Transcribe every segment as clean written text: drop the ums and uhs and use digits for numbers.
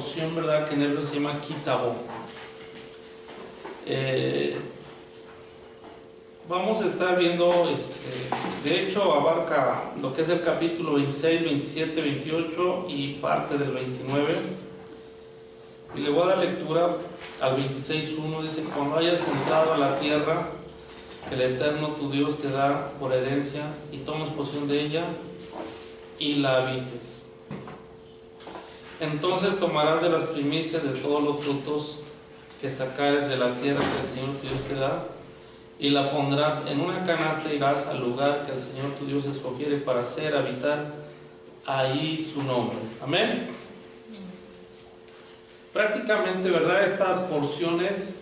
porción, ¿verdad?, que en hebreo se llama Kitabo. Vamos a estar viendo, de hecho abarca lo que es el capítulo 26, 27, 28 y parte del 29. Y le voy a dar lectura al 26:1. Dice: cuando hayas entrado a la tierra que el Eterno tu Dios te da por herencia, y tomes posesión de ella y la habites, entonces tomarás de las primicias de todos los frutos que sacares de la tierra que el Señor tu Dios te da, y la pondrás en una canasta, y irás al lugar que el Señor tu Dios escogiere para hacer habitar ahí su nombre. Amén. Prácticamente, ¿verdad?, estas porciones,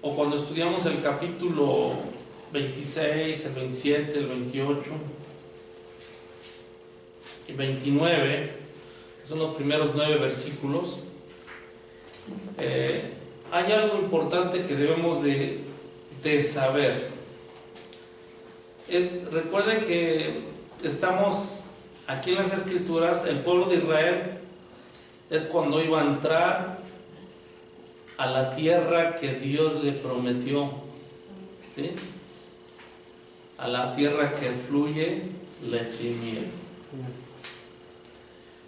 o cuando estudiamos el capítulo 26, el 27, el 28 y 29, que son los primeros 9 versículos, hay algo importante que debemos de saber. Recuerden que estamos aquí en las Escrituras. El pueblo de Israel es cuando iba a entrar a la tierra que Dios le prometió, ¿sí? A la tierra que fluye leche y miel.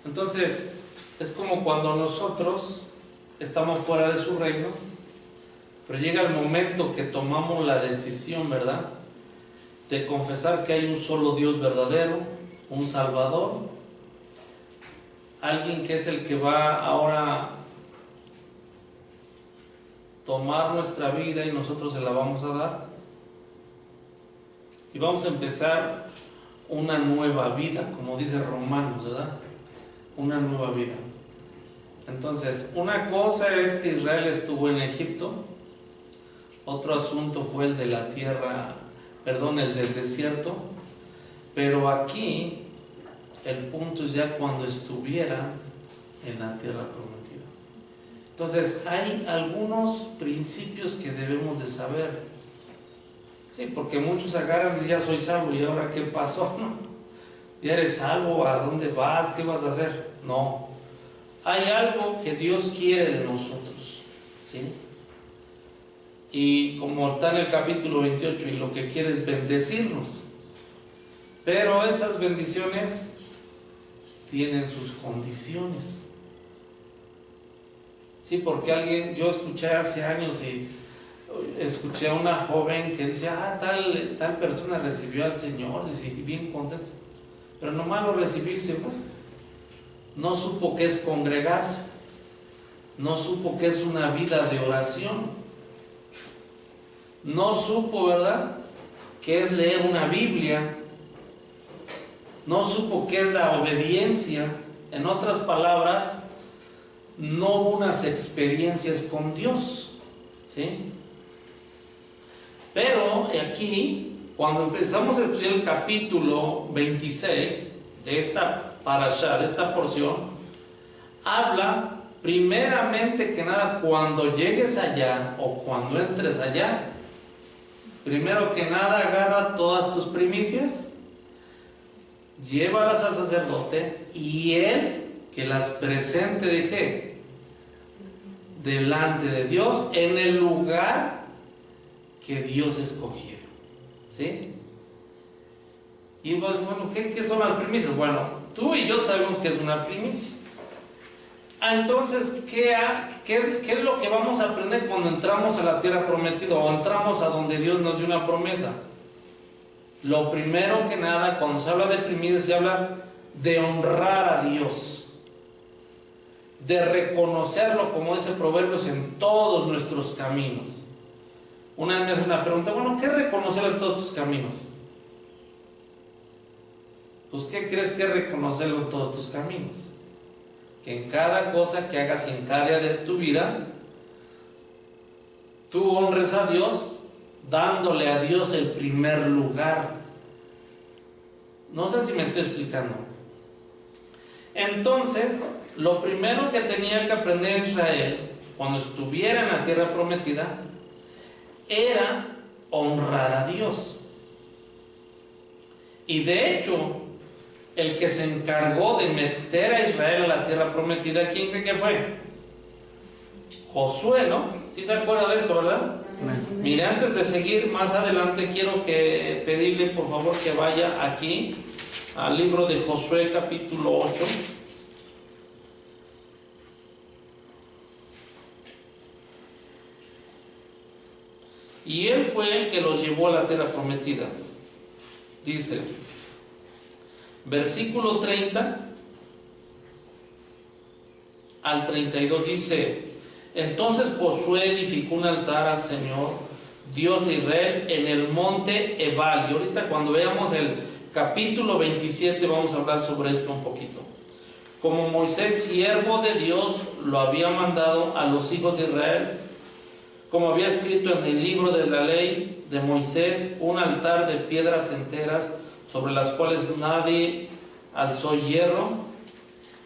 Entonces, es como cuando nosotros estamos fuera de su reino, pero llega el momento que tomamos la decisión, ¿verdad?, de confesar que hay un solo Dios verdadero, un Salvador, alguien que es el que va ahora a tomar nuestra vida y nosotros se la vamos a dar, y vamos a empezar una nueva vida, como dice Romanos, ¿verdad? Una nueva vida. Entonces, una cosa es que Israel estuvo en Egipto, otro asunto fue el de la tierra, el del desierto, pero aquí el punto es ya cuando estuviera en la tierra prometida. Entonces, hay algunos principios que debemos de saber. Sí, porque muchos agarran y dicen: ya soy salvo, ¿y ahora qué pasó? ¿No? ¿Ya eres salvo? ¿A dónde vas? ¿Qué vas a hacer? No. Hay algo que Dios quiere de nosotros, ¿sí? Y como está en el capítulo 28, y lo que quiere es bendecirnos. Pero esas bendiciones tienen sus condiciones. Sí, porque yo escuché hace años, y escuché a una joven que dice: tal persona recibió al Señor, dice, bien contenta, pero nomás lo recibió y se fue. No supo qué es congregarse, no supo qué es una vida de oración, no supo, ¿verdad?, qué es leer una Biblia, no supo qué es la obediencia. En otras palabras, no hubo unas experiencias con Dios, ¿sí? Pero aquí, cuando empezamos a estudiar el capítulo 26 de esta parashá, de esta porción, habla primeramente que nada, cuando llegues allá o cuando entres allá, primero que nada agarra todas tus primicias, llévalas al sacerdote, y él que las presente ¿de qué? Delante de Dios, en el lugar que Dios escogiera, ¿sí? Y pues, bueno, ¿qué son las primicias? Bueno, tú y yo sabemos que es una primicia. Entonces, ¿qué es lo que vamos a aprender cuando entramos a la tierra prometida, o entramos a donde Dios nos dio una promesa? Lo primero que nada, cuando se habla de primicias, se habla de honrar a Dios, de reconocerlo, como dice Proverbios, en todos nuestros caminos. Una vez me hace una pregunta: bueno, ¿qué es reconocerlo en todos tus caminos? Pues, ¿qué crees que es reconocerlo en todos tus caminos? Que en cada cosa que hagas en cada área de tu vida, tú honres a Dios, dándole a Dios el primer lugar. No sé si me estoy explicando. Entonces, lo primero que tenía que aprender Israel cuando estuviera en la tierra prometida era honrar a Dios. Y de hecho, el que se encargó de meter a Israel a la tierra prometida, ¿quién cree que fue? Josué, ¿no? ¿Sí se acuerda de eso, verdad? Mire, antes de seguir más adelante, quiero pedirle por favor que vaya aquí al libro de Josué capítulo 8. Y él fue el que los llevó a la tierra prometida. Dice, versículo 30 al 32 dice: entonces Josué edificó un altar al Señor, Dios de Israel, en el monte Ebal. Y ahorita cuando veamos el capítulo 27 vamos a hablar sobre esto un poquito. Como Moisés, siervo de Dios, lo había mandado a los hijos de Israel, como había escrito en el libro de la ley de Moisés, un altar de piedras enteras sobre las cuales nadie alzó hierro,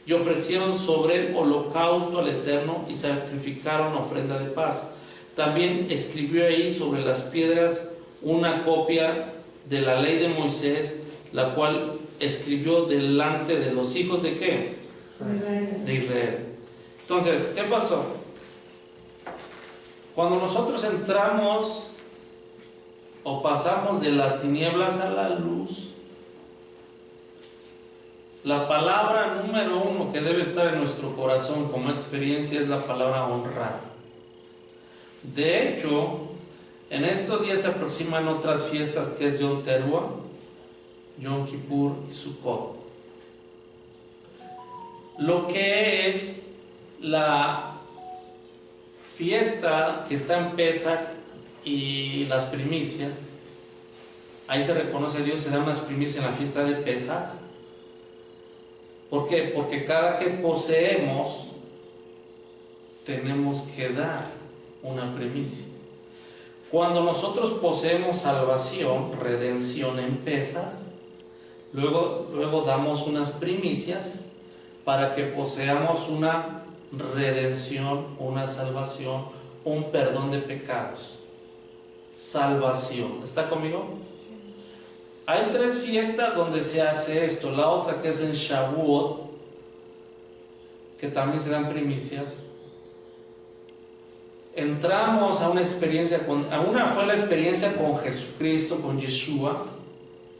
y ofrecieron sobre él holocausto al Eterno y sacrificaron ofrenda de paz. También escribió ahí sobre las piedras una copia de la ley de Moisés, la cual escribió delante de los hijos de ¿qué? De Israel. Entonces, ¿qué pasó? Cuando nosotros entramos o pasamos de las tinieblas a la luz, la palabra número uno que debe estar en nuestro corazón como experiencia es la palabra honrar. De hecho, en estos días se aproximan otras fiestas que es Yom Teruah, Yom Kippur y Sukkot. Lo que es la fiesta que está en Pesach y las primicias, ahí se reconoce a Dios, se dan unas primicias en la fiesta de Pesach. ¿Por qué? Porque cada que poseemos tenemos que dar una primicia. Cuando nosotros poseemos salvación, redención en Pesach, luego damos unas primicias para que poseamos una redención, una salvación, un perdón de pecados. Salvación. ¿Está conmigo? Hay 3 fiestas donde se hace esto. La otra que es en Shavuot, que también se dan primicias. Entramos a una experiencia a una fue la experiencia con Jesucristo, con Yeshua,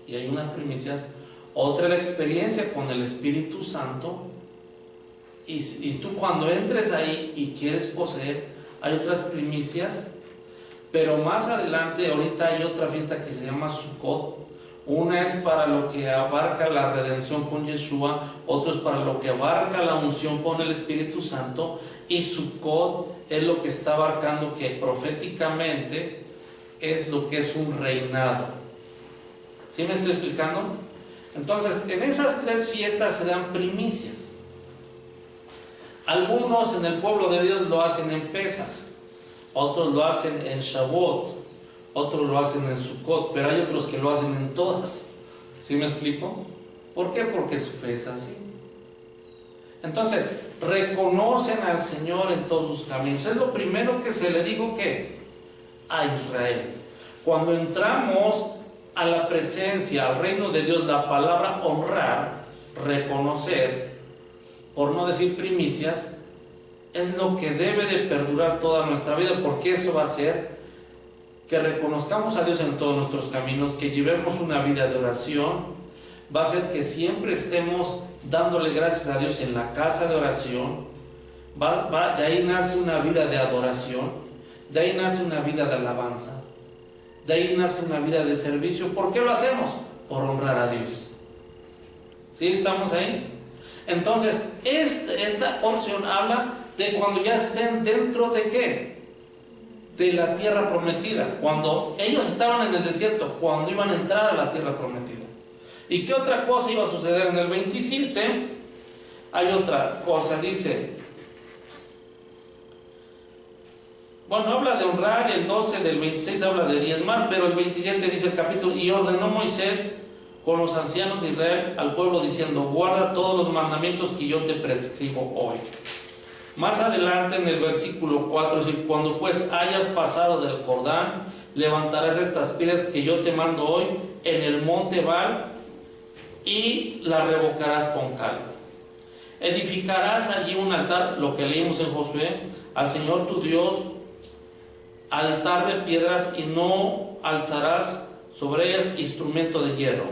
y hay unas primicias. Otra la experiencia con el Espíritu Santo, y tú cuando entres ahí y quieres poseer, hay otras primicias. Pero más adelante, ahorita hay otra fiesta que se llama Sukkot. Una es para lo que abarca la redención con Yeshua, otro es para lo que abarca la unción con el Espíritu Santo, y Sukkot es lo que está abarcando, que proféticamente es lo que es un reinado. ¿Sí me estoy explicando? Entonces, en esas 3 fiestas se dan primicias. Algunos en el pueblo de Dios lo hacen en Pesach, otros lo hacen en Shavuot, otros lo hacen en Sukkot, pero hay otros que lo hacen en todas. ¿Sí me explico? ¿Por qué? Porque su fe es así. Entonces, reconocen al Señor en todos sus caminos. Es lo primero que se le dijo que a Israel. Cuando entramos a la presencia, al reino de Dios, la palabra honrar, reconocer, por no decir primicias, es lo que debe de perdurar toda nuestra vida, porque eso va a hacer que reconozcamos a Dios en todos nuestros caminos, que llevemos una vida de oración, va a hacer que siempre estemos dándole gracias a Dios en la casa de oración, de ahí nace una vida de adoración, de ahí nace una vida de alabanza, de ahí nace una vida de servicio. ¿Por qué lo hacemos? Por honrar a Dios. ¿Sí estamos ahí? Entonces, esta porción habla de cuando ya estén dentro de ¿qué? De la tierra prometida. Cuando ellos estaban en el desierto, cuando iban a entrar a la tierra prometida. ¿Y qué otra cosa iba a suceder en el 27? Hay otra cosa, dice. Bueno, habla de honrar, y el 12 del 26 habla de diezmar, pero el 27 dice el capítulo: y ordenó Moisés con los ancianos de Israel al pueblo diciendo: guarda todos los mandamientos que yo te prescribo hoy. Más adelante en el versículo 4 dice: cuando pues hayas pasado del Jordán, levantarás estas piedras que yo te mando hoy en el monte Ebal, y la revocarás con cal. Edificarás allí un altar, lo que leímos en Josué, al Señor tu Dios, altar de piedras, y no alzarás sobre ellas instrumento de hierro.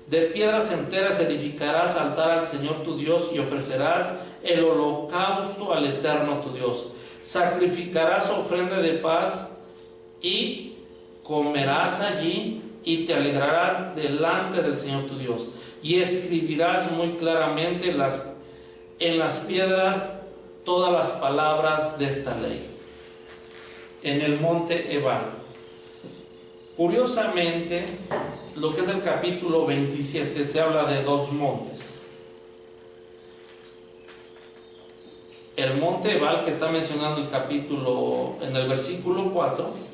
De piedras enteras edificarás altar al Señor tu Dios, y ofrecerás el holocausto al Eterno tu Dios. Sacrificarás ofrenda de paz y comerás allí, y te alegrarás delante del Señor tu Dios. Y escribirás muy claramente en las piedras todas las palabras de esta ley. En el monte Ebal. Curiosamente, lo que es el capítulo 27 se habla de dos montes. El monte Ebal, que está mencionando el capítulo en el versículo 4,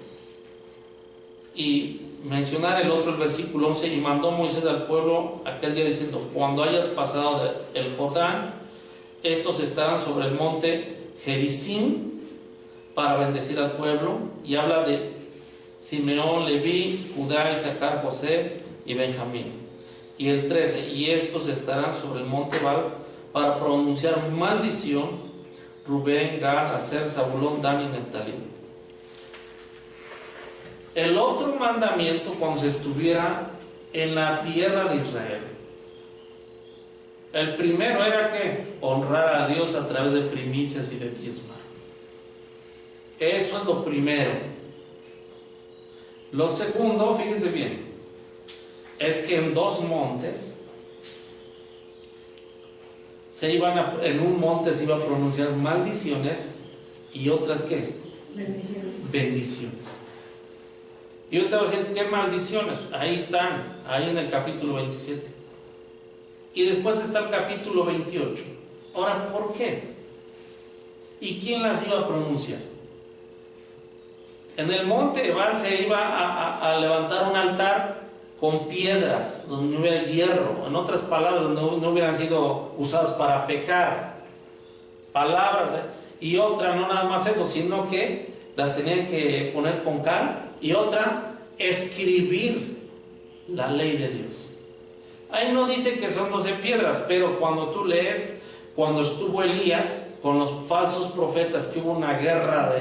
y mencionar el otro, el versículo 11, y mandó Moisés al pueblo aquel día diciendo: cuando hayas pasado el Jordán, estos estarán sobre el monte Gerizim para bendecir al pueblo. Y habla de Simeón, Leví, Judá, Isaacar, José y Benjamín. Y el 13, y estos estarán sobre el monte Ebal para pronunciar maldición: Rubén, Gad, Aser, Zabulón, Dan y Neftalí. El otro mandamiento, cuando se estuviera en la tierra de Israel, el primero era que honrar a Dios a través de primicias y de diezmar. Eso es lo primero. Lo segundo, fíjense bien, es que en dos montes en un monte se iba a pronunciar maldiciones, y otras ¿qué? Bendiciones. Y yo te voy a decir, ¿qué maldiciones? Ahí están, ahí en el capítulo 27. Y después está el capítulo 28. Ahora, ¿por qué? ¿Y quién las iba a pronunciar? En el monte Ebal se iba a levantar un altar con piedras, donde no hubiera hierro. En otras palabras, donde no hubieran sido usadas para pecar. Palabras, y otra, no nada más eso, sino que las tenían que poner con cal. Y otra, escribir la ley de Dios. Ahí no dice que son 12 piedras, pero cuando tú lees, cuando estuvo Elías con los falsos profetas, que hubo una guerra,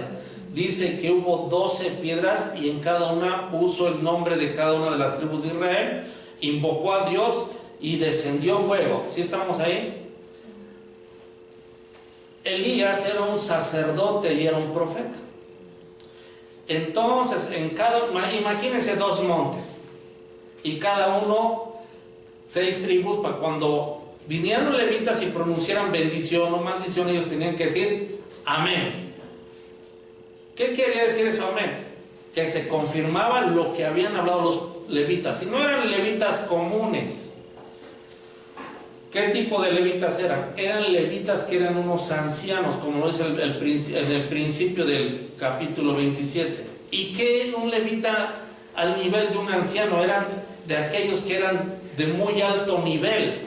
dice que hubo 12 piedras, y en cada una puso el nombre de cada una de las tribus de Israel, invocó a Dios y descendió fuego. ¿Sí estamos ahí? Elías era un sacerdote y era un profeta. Entonces, imagínense dos montes, y cada uno 6 tribus. Para cuando vinieron levitas y pronunciaran bendición o maldición, ellos tenían que decir amén. ¿Qué quería decir eso, amén? Que se confirmaba lo que habían hablado los levitas. Si no eran levitas comunes, ¿qué tipo de levitas eran? Eran levitas que eran unos ancianos, como lo dice en el principio del capítulo 27. ¿Y qué un levita al nivel de un anciano? Eran de aquellos que eran de muy alto nivel.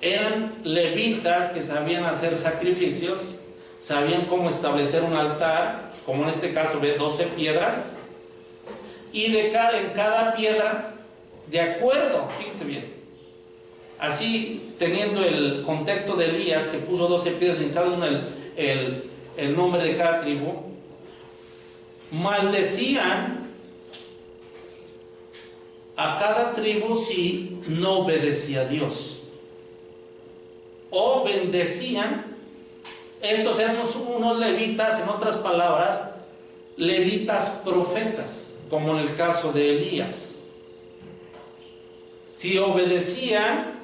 Eran levitas que sabían hacer sacrificios, sabían cómo establecer un altar, como en este caso de 12 piedras, y en cada piedra, de acuerdo, fíjense bien, así teniendo el contexto de Elías, que puso 12 piedras en cada una, el nombre de cada tribu, maldecían a cada tribu si no obedecía a Dios, o bendecían. Estos eran unos levitas, en otras palabras, levitas profetas, como en el caso de Elías. Si obedecían,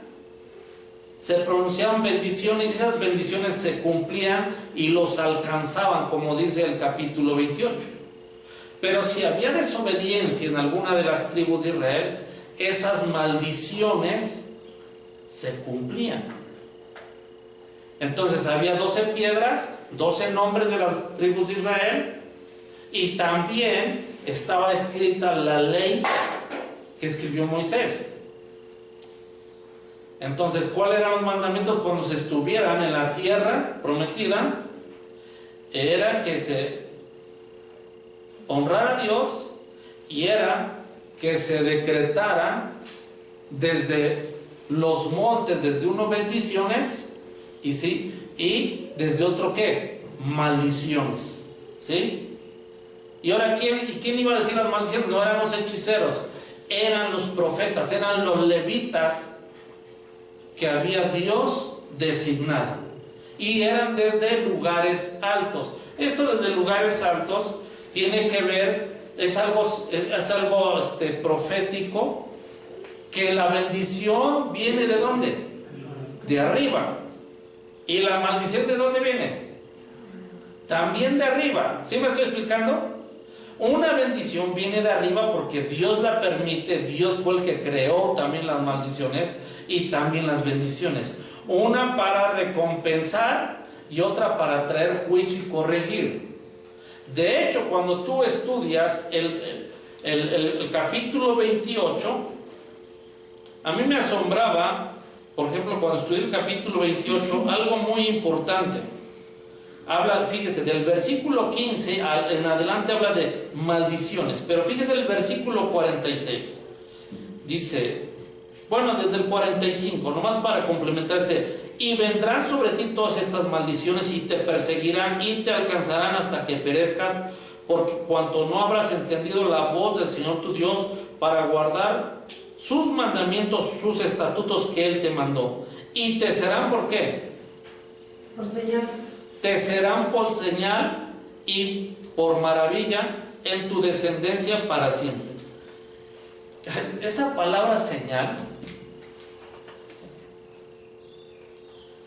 se pronunciaban bendiciones, y esas bendiciones se cumplían y los alcanzaban, como dice el capítulo 28. Pero si había desobediencia en alguna de las tribus de Israel, esas maldiciones se cumplían. Entonces había 12 piedras, 12 nombres de las tribus de Israel, y también estaba escrita la ley que escribió Moisés. Entonces, ¿cuáles eran los mandamientos cuando se estuvieran en la tierra prometida? Era que se honrara a Dios, y era que se decretara desde los montes, desde uno bendiciones, y sí, y desde otro ¿qué? Maldiciones, ¿sí? Y ahora ¿quién iba a decir las maldiciones? No eran los hechiceros, eran los profetas, eran los levitas que había Dios designado, y eran desde lugares altos. Esto desde lugares altos tiene que ver, es algo profético, que la bendición viene ¿de dónde? De arriba. ¿Y la maldición de dónde viene? También de arriba. ¿Sí me estoy explicando? Una bendición viene de arriba porque Dios la permite. Dios fue el que creó también las maldiciones y también las bendiciones. Una para recompensar y otra para traer juicio y corregir. De hecho, cuando tú estudias el capítulo 28, a mí me asombraba, por ejemplo, cuando estudié el capítulo 28, algo muy importante. Habla, fíjese, del versículo 15 en adelante habla de maldiciones, pero fíjese el versículo 46. Dice, bueno, desde el 45, nomás para complementarte: y vendrán sobre ti todas estas maldiciones y te perseguirán y te alcanzarán hasta que perezcas, porque cuanto no habrás entendido la voz del Señor tu Dios para guardar sus mandamientos, sus estatutos que Él te mandó. Y te serán, ¿por qué? Por señal. Te serán por señal y por maravilla en tu descendencia para siempre. Esa palabra señal,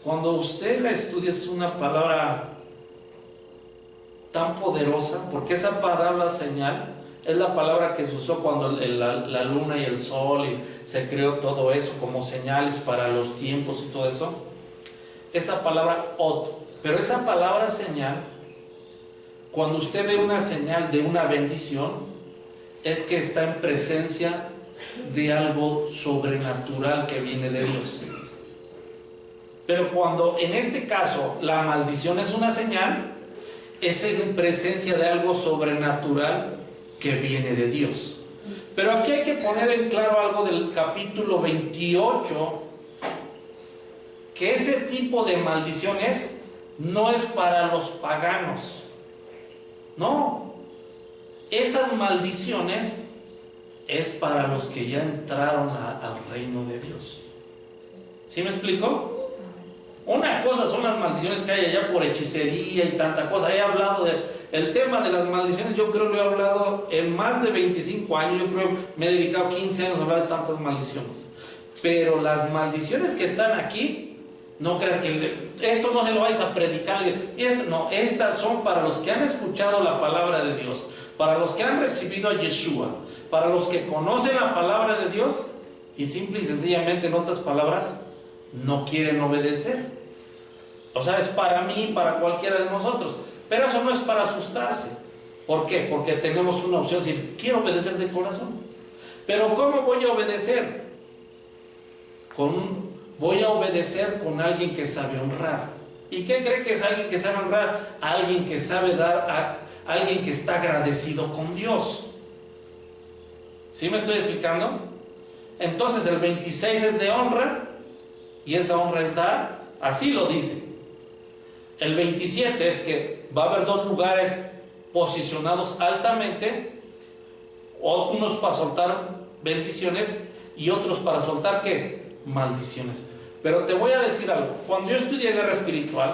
cuando usted la estudia, es una palabra tan poderosa, porque esa palabra señal es la palabra que se usó cuando la luna y el sol y se creó todo eso como señales para los tiempos y todo eso. Esa palabra ot, pero esa palabra señal, cuando usted ve una señal de una bendición, es que está en presencia de algo sobrenatural que viene de Dios. Pero cuando en este caso la maldición es una señal, es en presencia de algo sobrenatural que viene de Dios. Pero aquí hay que poner en claro algo del capítulo 28, que ese tipo de maldiciones no es para los paganos. No, esas maldiciones es para los que ya entraron al reino de Dios. ¿Sí me explico? Una cosa son las maldiciones que hay allá por hechicería y tanta cosa. He hablado del tema de las maldiciones, yo creo que lo he hablado en más de 25 años. Yo creo que me he dedicado 15 años a hablar de tantas maldiciones. Pero las maldiciones que están aquí, no crean que esto no se lo vais a predicar. No, estas son para los que han escuchado la palabra de Dios, para los que han recibido a Yeshua, para los que conocen la palabra de Dios y simple y sencillamente, en otras palabras, no quieren obedecer. O sea, es para mí y para cualquiera de nosotros. Pero eso no es para asustarse. ¿Por qué? Porque tenemos una opción, decir, quiero obedecer de corazón. Pero ¿cómo voy a obedecer? Voy a obedecer con alguien que sabe honrar. ¿Y qué cree que es alguien que sabe honrar? Alguien que sabe dar, alguien que está agradecido con Dios. ¿Sí me estoy explicando? Entonces el 26 es de honra, y esa honra es dar, así lo dice. El 27 es que va a haber dos lugares posicionados altamente, unos para soltar bendiciones y otros para soltar ¿qué? Maldiciones. Pero te voy a decir algo. Cuando yo estudié guerra espiritual,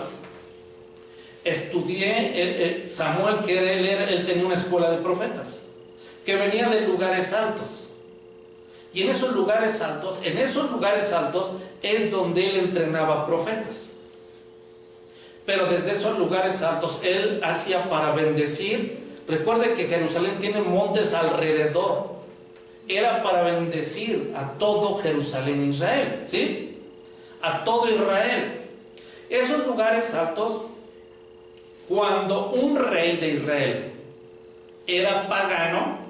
estudié Samuel, que él tenía una escuela de profetas que venía de lugares altos. Y en esos lugares altos es donde él entrenaba profetas. Pero desde esos lugares altos él hacía para bendecir. Recuerde que Jerusalén tiene montes alrededor. Era para bendecir a todo Jerusalén, Israel, ¿sí? A todo Israel. Esos lugares altos, cuando un rey de Israel era pagano,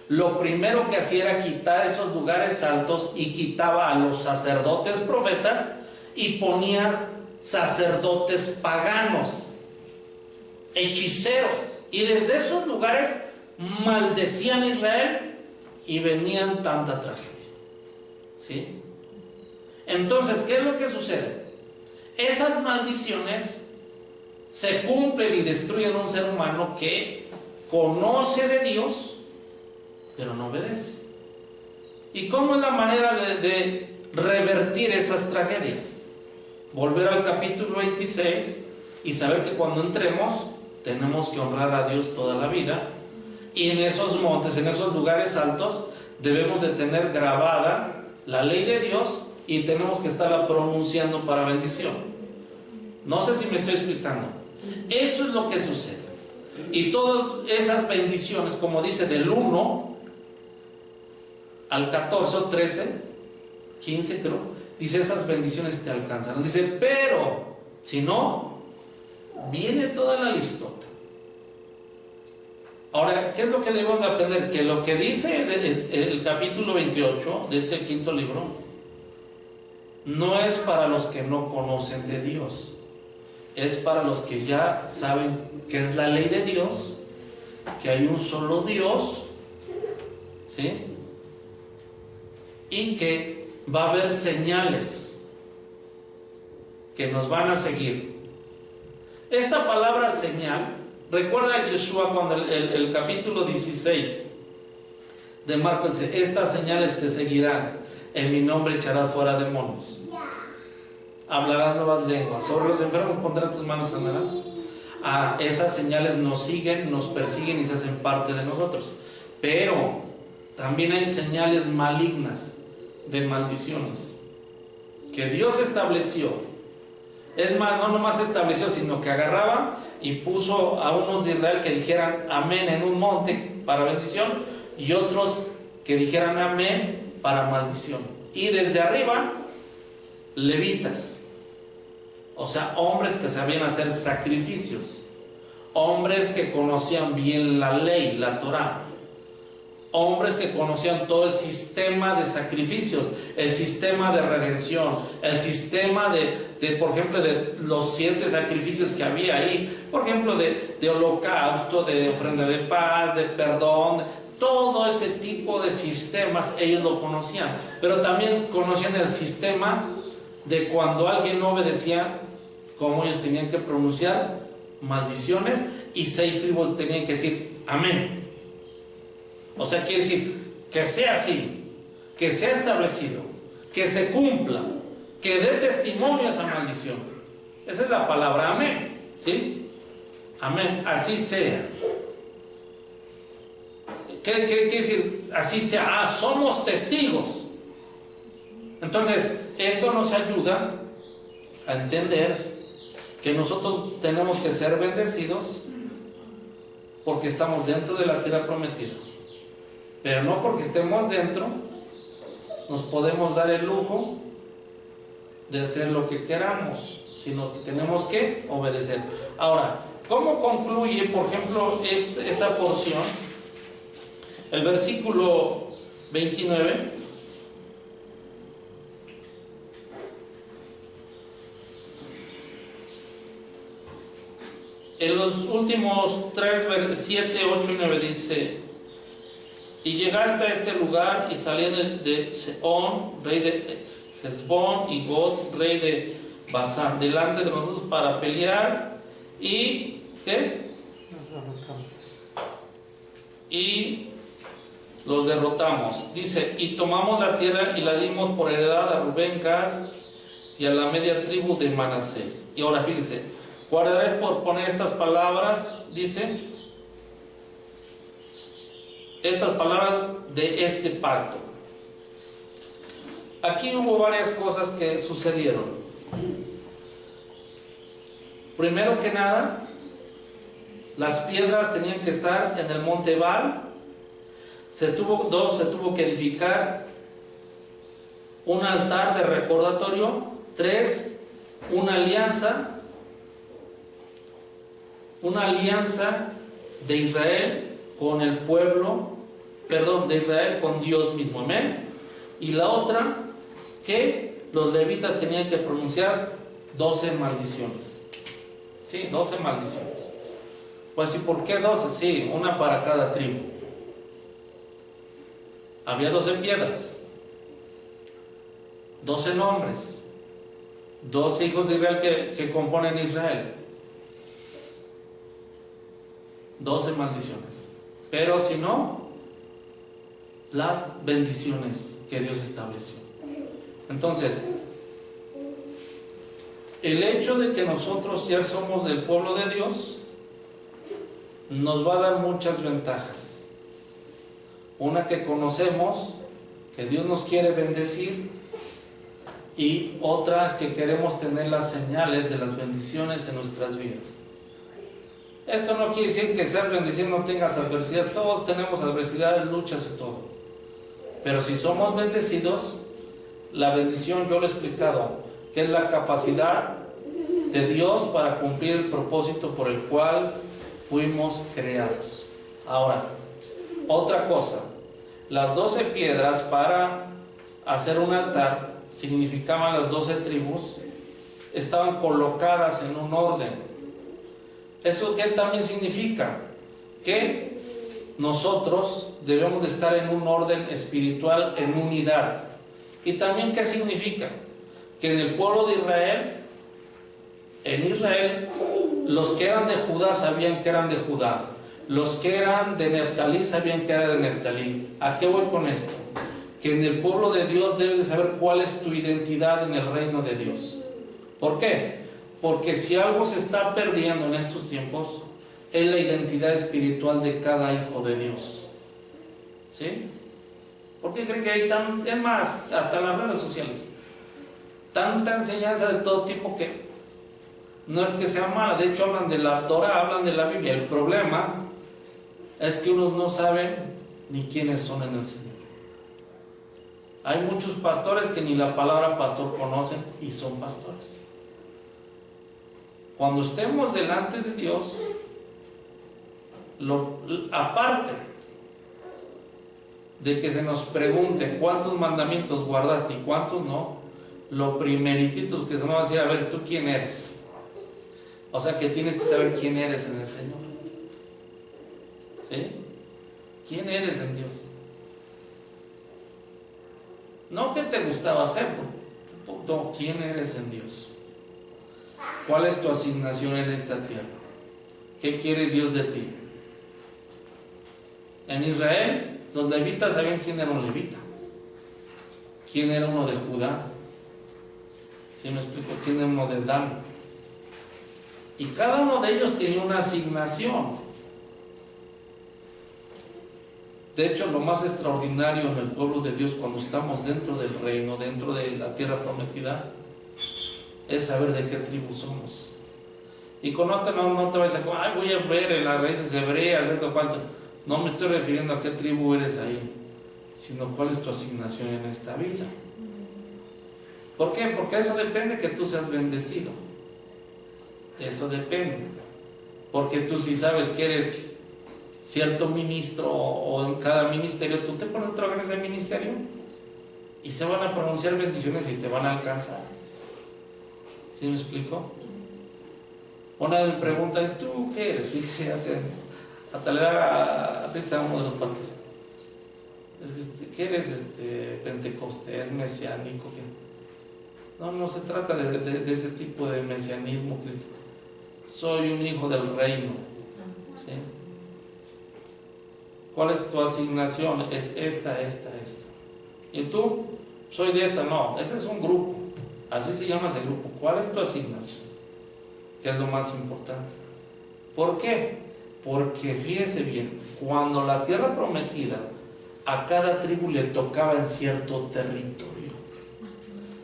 lo primero que hacía era quitar esos lugares altos y quitaba a los sacerdotes profetas y ponía sacerdotes paganos, hechiceros, y desde esos lugares maldecían a Israel y venían tanta tragedia. ¿sí? Entonces, ¿qué es lo que sucede? Esas maldiciones se cumplen y destruyen a un ser humano que conoce de Dios, pero no obedece. ¿Y cómo es la manera de revertir esas tragedias? Volver al capítulo 26 y saber que cuando entremos tenemos que honrar a Dios toda la vida, y en esos montes, en esos lugares altos, debemos de tener grabada la ley de Dios y tenemos que estarla pronunciando para bendición. No sé si me estoy explicando. Eso es lo que sucede. Y todas esas bendiciones, como dice, del 1 al 14 o 13, 15 creo, dice, esas bendiciones te alcanzan. Dice, pero si no, viene toda la listota. Ahora, ¿qué es lo que debemos de aprender? Que lo que dice el capítulo 28 de este quinto libro no es para los que no conocen de Dios, es para los que ya saben que es la ley de Dios, que hay un solo Dios, ¿sí? Y que va a haber señales que nos van a seguir. Esta palabra señal, recuerda a Yeshua cuando el capítulo 16 de Marcos dice, estas señales te seguirán, en mi nombre echarás fuera demonios, hablarás nuevas lenguas, sobre los enfermos pondrás tus manos sanarán. Esas señales nos siguen, nos persiguen y se hacen parte de nosotros. Pero también hay señales malignas de maldiciones que Dios estableció. Es más, no nomás estableció, sino que agarraba y puso a unos de Israel que dijeran amén en un monte para bendición y otros que dijeran amén para maldición. Y desde arriba, levitas, o sea, hombres que sabían hacer sacrificios, hombres que conocían bien la ley, la Torá, hombres que conocían todo el sistema de sacrificios, el sistema de redención, el sistema de por ejemplo, de los 7 sacrificios que había ahí, por ejemplo, de holocausto, de ofrenda de paz, de perdón, todo ese tipo de sistemas ellos lo conocían, pero también conocían el sistema de cuando alguien no obedecía, cómo ellos tenían que pronunciar maldiciones y 6 tribus tenían que decir amén. O sea, quiere decir que sea así, que sea establecido, que se cumpla, que dé testimonio a esa maldición. Esa es la palabra amén, ¿sí? Amén, así sea. ¿Qué quiere decir? Así sea. Somos testigos. Entonces, esto nos ayuda a entender que nosotros tenemos que ser bendecidos porque estamos dentro de la tierra prometida. Pero no porque estemos dentro nos podemos dar el lujo de hacer lo que queramos, sino que tenemos que obedecer. Ahora, ¿cómo concluye, por ejemplo, esta porción? El versículo 29. En los últimos 3, 7, 8 y 9 dice: y llegaste a este lugar y saliendo de Seón, rey de Hesbón, y God, rey de Basán, delante de nosotros para pelear, y ¿qué? Y los derrotamos. Dice, y tomamos la tierra y la dimos por heredad a Rubén, Gad y a la media tribu de Manasés. Y ahora fíjense, guardaré por poner estas palabras, dice, estas palabras de este pacto. Aquí hubo varias cosas que sucedieron. Primero que nada, las piedras tenían que estar en el monte Ebal. Se tuvo que edificar un altar de recordatorio. 3, una alianza de Israel con el pueblo, de Israel con Dios mismo, amén. Y la otra, que los levitas tenían que pronunciar 12 maldiciones. Sí, 12 maldiciones. Pues, ¿y por qué 12? Sí, una para cada tribu. Había 12 piedras. 12 nombres, 12 hijos de Israel que componen Israel, 12 maldiciones. Pero si no, las bendiciones que Dios estableció. Entonces, el hecho de que nosotros ya somos del pueblo de Dios nos va a dar muchas ventajas. Una, que conocemos que Dios nos quiere bendecir, y otra es que queremos tener las señales de las bendiciones en nuestras vidas. Esto no quiere decir que seas bendecido no tengas adversidad. Todos tenemos adversidades, luchas y todo. Pero si somos bendecidos, la bendición, yo lo he explicado, que es la capacidad de Dios para cumplir el propósito por el cual fuimos creados. Ahora, otra cosa, las 12 piedras para hacer un altar significaban las 12 tribus, estaban colocadas en un orden. ¿Eso qué también significa? Que nosotros debemos de estar en un orden espiritual, en unidad. ¿Y también qué significa? Que en el pueblo de Israel, en Israel, los que eran de Judá sabían que eran de Judá, los que eran de Neftalí sabían que eran de Neftalí. ¿A qué voy con esto? Que en el pueblo de Dios debes de saber cuál es tu identidad en el reino de Dios. ¿Por qué? Porque si algo se está perdiendo en estos tiempos, es la identidad espiritual de cada hijo de Dios. ¿Sí? ¿Por qué creen que hay es más, hasta en las redes sociales, tanta enseñanza de todo tipo que no es que sea mala? De hecho, hablan de la Torah, hablan de la Biblia. El problema es que unos no saben ni quiénes son en el Señor. Hay muchos pastores que ni la palabra pastor conocen y son pastores. Cuando estemos delante de Dios, aparte de que se nos pregunte cuántos mandamientos guardaste y cuántos no, lo primeritito que se nos va a decir, a ver, ¿tú quién eres? O sea que tienes que saber quién eres en el Señor. ¿Sí? ¿Quién eres en Dios? No que te gustaba hacer, no, ¿quién eres en Dios? ¿Cuál es tu asignación en esta tierra? ¿Qué quiere Dios de ti? En Israel, los levitas sabían quién era un levita, quién era uno de Judá. ¿Sí me explico? ¿Quién era uno de Dan? Y cada uno de ellos tenía una asignación. De hecho, lo más extraordinario en el pueblo de Dios, cuando estamos dentro del reino, dentro de la tierra prometida, es saber de qué tribu somos. Y con esto no te vas a decir, ay, voy a ver en las raíces hebreas, esto, cuánto. No me estoy refiriendo a qué tribu eres ahí, sino cuál es tu asignación en esta vida. ¿Por qué? Porque eso depende que tú seas bendecido. Eso depende. Porque tú, si sabes que eres cierto ministro o en cada ministerio, tú te pones a trabajar en ese ministerio y se van a pronunciar bendiciones y te van a alcanzar. ¿Sí me explico? Una de mis preguntas es, ¿tú qué eres? Fíjese, hasta le da risa a uno de los padres. ¿Qué eres? Pentecostés, mesiánico. ¿Qué? No se trata de ese tipo de mesianismo cristiano. Soy un hijo del reino. ¿Sí? ¿Cuál es tu asignación? Es esta. ¿Y tú? Soy de esta. No, ese es un grupo. Así se llama ese grupo. ¿Cuál es tu asignación? Que es lo más importante. ¿Por qué? Porque fíjese bien, cuando la tierra prometida a cada tribu le tocaba en cierto territorio.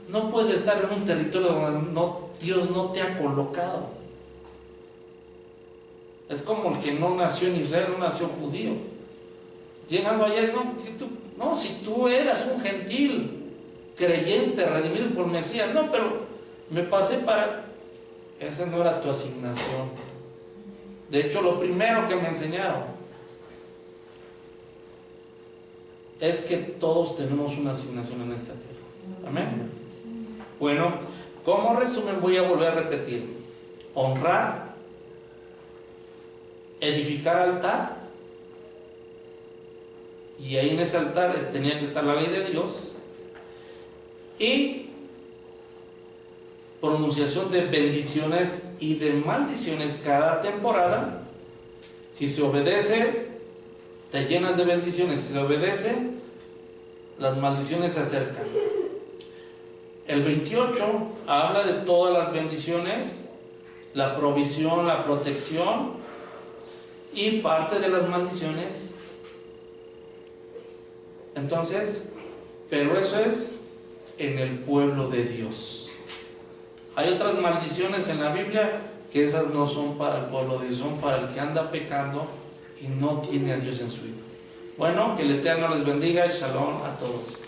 No puedes estar en un territorio donde Dios no te ha colocado. Es como el que no nació en Israel, no nació judío. Llegando allá, si tú eras un gentil, creyente, redimido por Mesías, no, pero me pasé para... Esa no era tu asignación. De hecho, lo primero que me enseñaron es que todos tenemos una asignación en esta tierra. Amén. Bueno, como resumen voy a volver a repetir: honrar, edificar altar, y ahí en ese altar tenía que estar la ley de Dios, y pronunciación de bendiciones y de maldiciones cada temporada. Si se obedece, te llenas de bendiciones. Si se obedece, las maldiciones se acercan. El 28 habla de todas las bendiciones, la provisión, la protección y parte de las maldiciones. Entonces, pero eso es en el pueblo de Dios. Hay otras maldiciones en la Biblia que esas no son para el pueblo de Dios, son para el que anda pecando y no tiene a Dios en su vida. Bueno, que el Eterno les bendiga y shalom a todos.